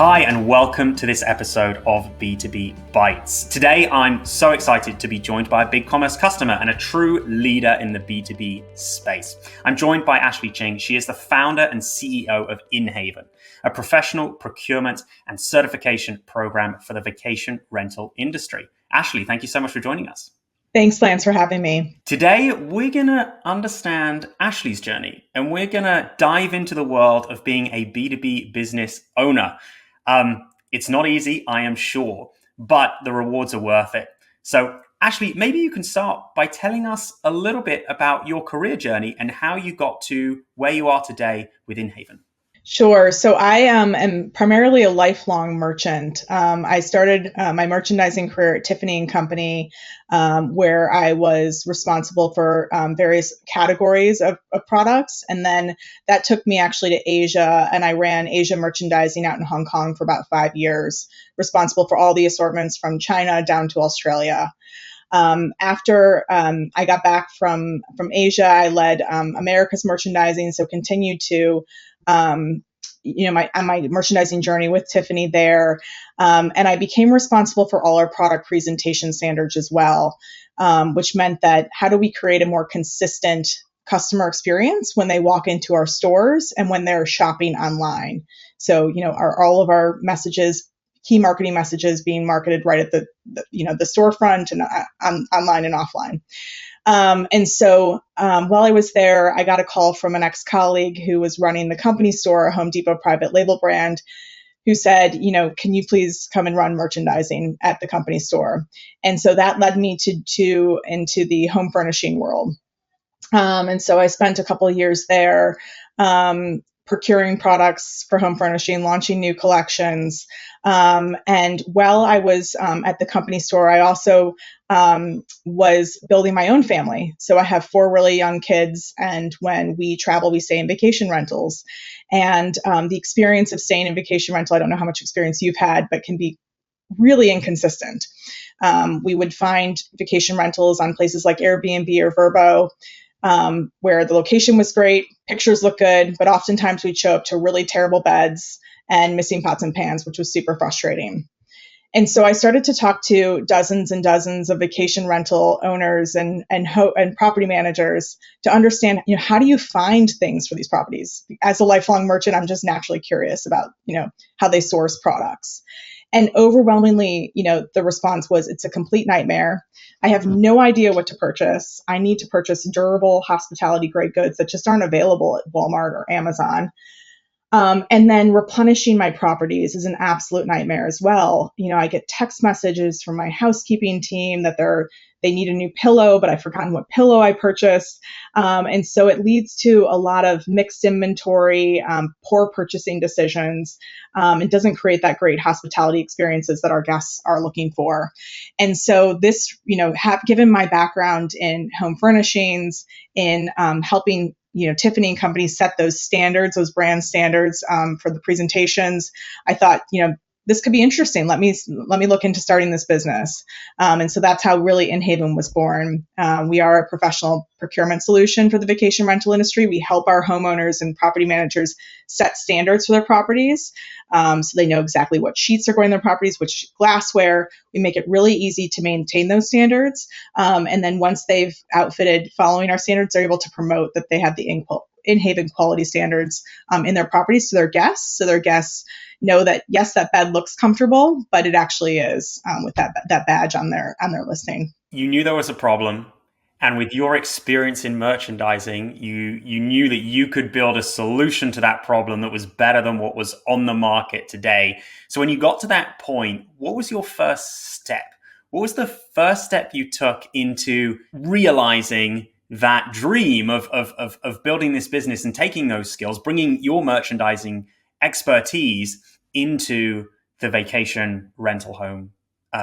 Hi, and welcome to this episode of B2B Bites. Today, I'm so excited to be joined by a BigCommerce customer and a true leader in the B2B space. I'm joined by Ashley Ching. She is the founder and CEO of Inhaven, a professional procurement and certification program for the vacation rental industry. Ashley, thank you so much for joining us. Thanks, Lance, for having me. Today, we're going to understand Ashley's journey, and we're going to dive into the world of being a B2B business owner. It's not easy, I am sure, but the rewards are worth it. So, Ashley, maybe you can start by telling us a little bit about your career journey and how you got to where you are today with Inhaven. Sure. So I am primarily a lifelong merchant. I started my merchandising career at Tiffany & Company, where I was responsible for various categories of products. And then that took me actually to Asia, and I ran Asia merchandising out in Hong Kong for about 5 years, responsible for all the assortments from China down to Australia. After I got back from Asia, I led America's merchandising, so continued to my merchandising journey with Tiffany there. And I became responsible for all our product presentation standards as well, which meant that how do we create a more consistent customer experience when they walk into our stores and when they're shopping online? So, all of our messages, key marketing messages being marketed right at the storefront and online and offline. And so while I was there, I got a call from an ex-colleague who was running the company store, a Home Depot private label brand, who said, can you please come and run merchandising at the company store? And so that led me into the home furnishing world. And so I spent a couple of years there, procuring products for home furnishing, launching new collections. And while I was at the company store, I also was building my own family. So I have 4 really young kids, and when we travel, we stay in vacation rentals. And the experience of staying in vacation rental, I don't know how much experience you've had, but can be really inconsistent. We would find vacation rentals on places like Airbnb or Vrbo, where the location was great, pictures look good, but oftentimes we'd show up to really terrible beds and missing pots and pans, which was super frustrating. And so I started to talk to dozens and dozens of vacation rental owners and property managers to understand, how do you find things for these properties? As a lifelong merchant, I'm just naturally curious about, how they source products. And overwhelmingly, the response was, it's a complete nightmare. I have no idea what to purchase. I need to purchase durable hospitality grade goods that just aren't available at Walmart or Amazon. And then replenishing my properties is an absolute nightmare as well. I get text messages from my housekeeping team that they need a new pillow, but I've forgotten what pillow I purchased. And so it leads to a lot of mixed inventory, poor purchasing decisions. It doesn't create that great hospitality experiences that our guests are looking for. And so this, given my background in home furnishings, in helping Tiffany & Company set those standards, those brand standards for the presentations, I thought, this could be interesting. Let me look into starting this business. And so that's how really Inhaven was born. We are a professional procurement solution for the vacation rental industry. We help our homeowners and property managers set standards for their properties, so they know exactly what sheets are going in their properties, which glassware. We make it really easy to maintain those standards. And then once they've outfitted following our standards, they're able to promote that they have the Inhaven quality standards in their properties to their guests. So their guests know that, yes, that bed looks comfortable, but it actually is, with that badge on their listing. You knew there was a problem, and with your experience in merchandising, you knew that you could build a solution to that problem that was better than what was on the market today. So when you got to that point, what was your first step? What was the first step you took into realizing that dream of building this business and taking those skills, bringing your merchandising expertise into the vacation rental home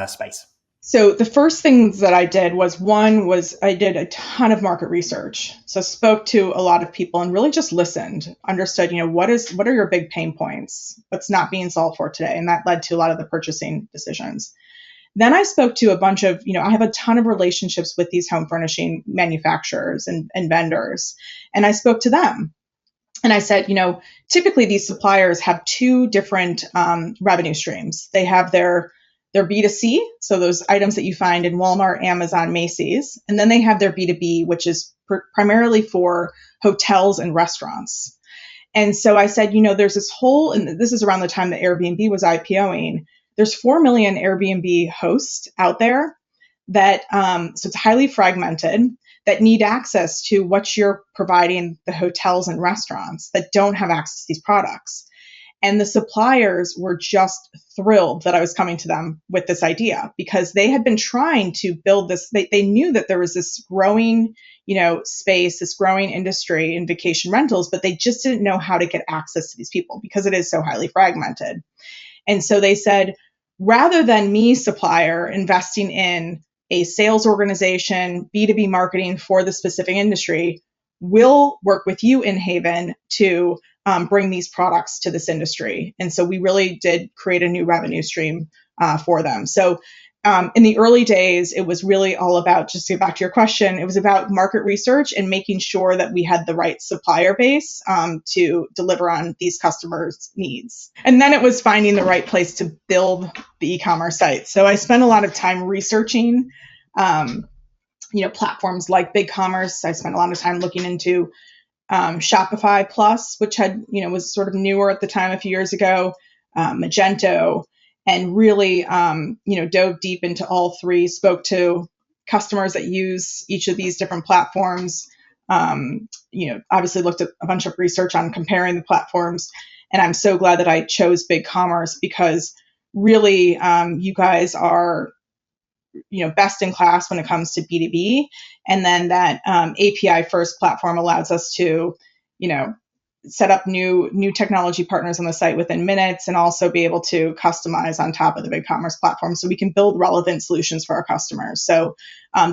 space? So the first things that I did was I did a ton of market research. So spoke to a lot of people and really just listened, understood, what are your big pain points? What's not being solved for today? And that led to a lot of the purchasing decisions. Then I spoke to a bunch of, I have a ton of relationships with these home furnishing manufacturers and vendors. And I spoke to them. And I said, typically these suppliers have two different revenue streams. They have their B2C, so those items that you find in Walmart, Amazon, Macy's, and then they have their B2B, which is primarily for hotels and restaurants. And so I said, there's this whole, and this is around the time that Airbnb was IPOing, there's 4 million Airbnb hosts out there that, so it's highly fragmented, that need access to what you're providing the hotels and restaurants that don't have access to these products. And the suppliers were just thrilled that I was coming to them with this idea because they had been trying to build this. They knew that there was this growing, space, this growing industry in vacation rentals, but they just didn't know how to get access to these people because it is so highly fragmented. And so they said, rather than me, supplier, investing in a sales organization, B2B marketing for the specific industry, we'll work with you, Inhaven, to bring these products to this industry. And so we really did create a new revenue stream for them. So in the early days, it was really all about, just to get back to your question, it was about market research and making sure that we had the right supplier base to deliver on these customers' needs. And then it was finding the right place to build the e-commerce site. So I spent a lot of time researching platforms like BigCommerce. I spent a lot of time looking into Shopify Plus, which had, was sort of newer at the time a few years ago, Magento, and really, dove deep into all three, spoke to customers that use each of these different platforms, obviously looked at a bunch of research on comparing the platforms. And I'm so glad that I chose BigCommerce because really, you guys are best in class when it comes to B2B. And then that API first platform allows us to, set up new technology partners on the site within minutes and also be able to customize on top of the BigCommerce platform so we can build relevant solutions for our customers. So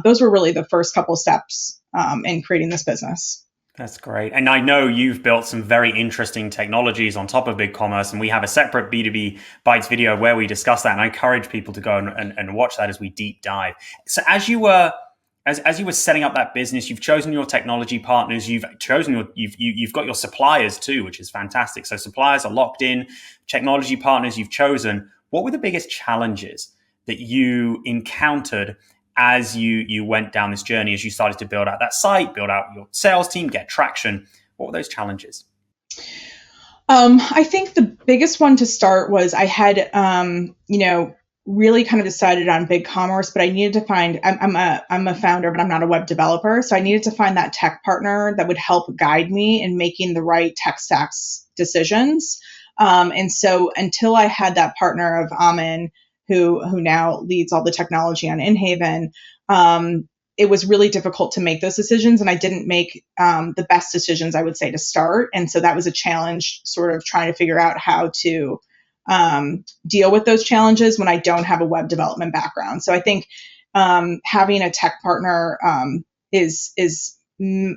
those were really the first couple steps in creating this business. That's great. And I know you've built some very interesting technologies on top of BigCommerce, and we have a separate B2B Bites video where we discuss that. And I encourage people to go and watch that as we deep dive. So as you were setting up that business, you've chosen your technology partners, you've got your suppliers too, which is fantastic. So suppliers are locked in, technology partners you've chosen. What were the biggest challenges that you encountered as you went down this journey, as you started to build out that site, build out your sales team, get traction? What were those challenges? I think the biggest one to start was I had, really kind of decided on BigCommerce, but I needed to find, I'm a founder, but I'm not a web developer. So I needed to find that tech partner that would help guide me in making the right tech stacks decisions. And so until I had that partner of Amin, who now leads all the technology on Inhaven, it was really difficult to make those decisions. And I didn't make the best decisions, I would say, to start. And so that was a challenge, sort of trying to figure out how to deal with those challenges when I don't have a web development background. So I think having a tech partner gives you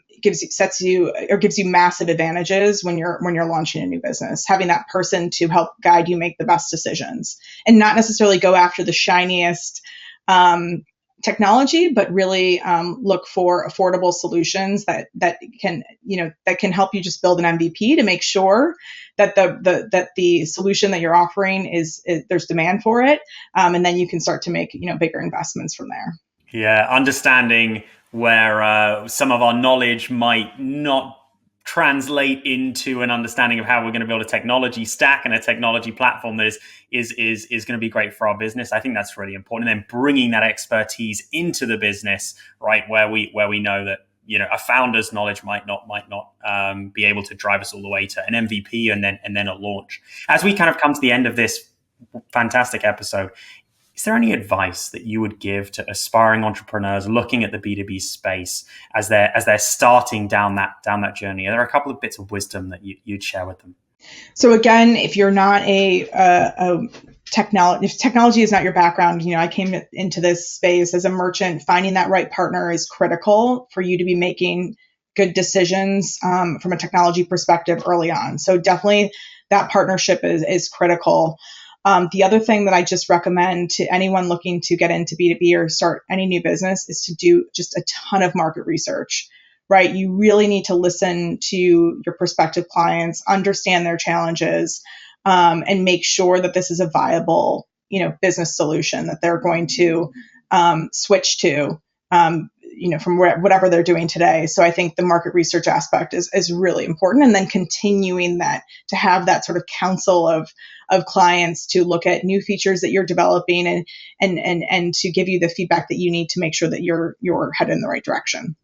massive advantages when you're launching a new business. Having that person to help guide you make the best decisions and not necessarily go after the shiniest technology, but really look for affordable solutions that can help you just build an MVP to make sure that the solution that you're offering is there's demand for it, and then you can start to make bigger investments from there. Yeah, understanding where some of our knowledge might not translate into an understanding of how we're going to build a technology stack and a technology platform that is going to be great for our business. I think that's really important. And then bringing that expertise into the business, right, where we know that a founder's knowledge might not be able to drive us all the way to an MVP and then a launch. As we kind of come to the end of this fantastic episode, is there any advice that you would give to aspiring entrepreneurs looking at the B2B space as they're starting down that journey? Are there a couple of bits of wisdom that you'd share with them? So again, if you're not if technology is not your background, I came into this space as a merchant. Finding that right partner is critical for you to be making good decisions from a technology perspective early on. So definitely that partnership is critical. The other thing that I just recommend to anyone looking to get into B2B or start any new business is to do just a ton of market research. right? You really need to listen to your prospective clients, understand their challenges, and make sure that this is a viable, business solution that they're going to switch to, from whatever they're doing today. So I think the market research aspect is really important. And then continuing that to have that sort of council of clients to look at new features that you're developing and to give you the feedback that you need to make sure that you're headed in the right direction.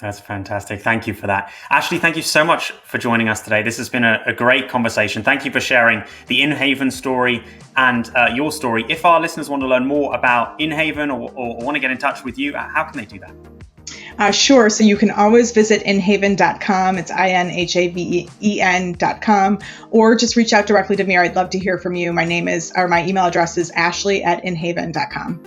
That's fantastic. Thank you for that. Ashley, thank you so much for joining us today. This has been a great conversation. Thank you for sharing the Inhaven story and your story. If our listeners want to learn more about Inhaven or want to get in touch with you, how can they do that? Sure. So you can always visit inhaven.com. It's INHAVEN.com, or just reach out directly to me. I'd love to hear from you. My email address is ashley@inhaven.com.